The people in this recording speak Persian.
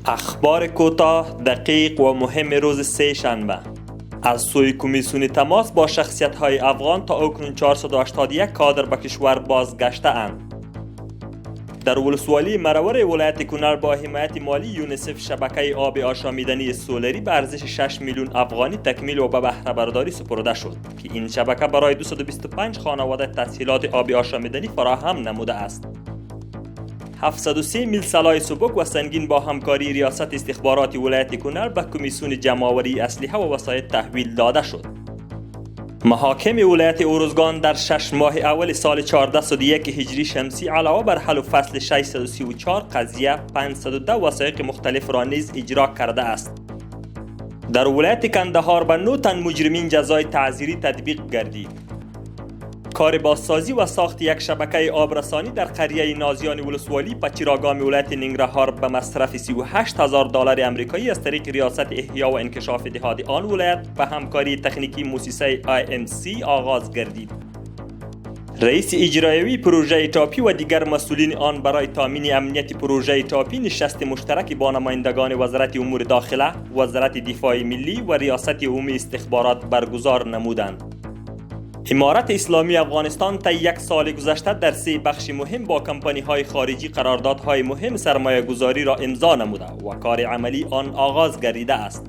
اخبار کوتاه، دقیق و مهم روز سه شنبه از سوی کمیسیون تماس با شخصیت‌های افغان تا اکنون 481 کادر به کشور بازگشته اند. در ولسوالی مرور ولایت کنر با حمایت مالی یونیسف شبکه آب آشامیدنی سولری به ارزش 6 میلیون افغانی تکمیل و به بهره برداری سپرده شد که این شبکه برای 225 خانواده تسهیلات آب آشامیدنی فراهم نموده است. 703 میل سلاح سبک و سنگین با همکاری ریاست استخبارات ولایت کنر به کمیسیون جمع‌آوری اسلحه و وسایل تحویل داده شد. محاکم ولایت اروزگان در 6 ماه اول سال 1401 هجری شمسی علاوه بر حل و فصل 634 قضیه 502 وثایق مختلف را نیز اجرا کرده است. در ولایت کندهار به 9 تن مجرمین جزای تعزیری تطبیق گردید. کار بازسازی و ساخت یک شبکه آبرسانی در قریه نازیان ولسوالی پچیراگام ولایت ننگرهار به مصرف $38,000 آمریکایی از طریق ریاست احیا و انکشاف دهات آن ولایت به همکاری تکنیکی مؤسسه IMC آغاز گردید. رئیس اجرایی پروژه تاپی و دیگر مسئولین آن برای تامین امنیت پروژه تاپی نشست مشترک با نمایندگان وزارت امور داخله، وزارت دفاع ملی و ریاست عمومی استخبارات برگزار نمودند. امارت اسلامی افغانستان طی یک سال گذشته در 3 بخش مهم با کمپانی‌های خارجی قراردادهای مهم سرمایه‌گذاری را امضا نموده و کار عملی آن آغاز گردیده است.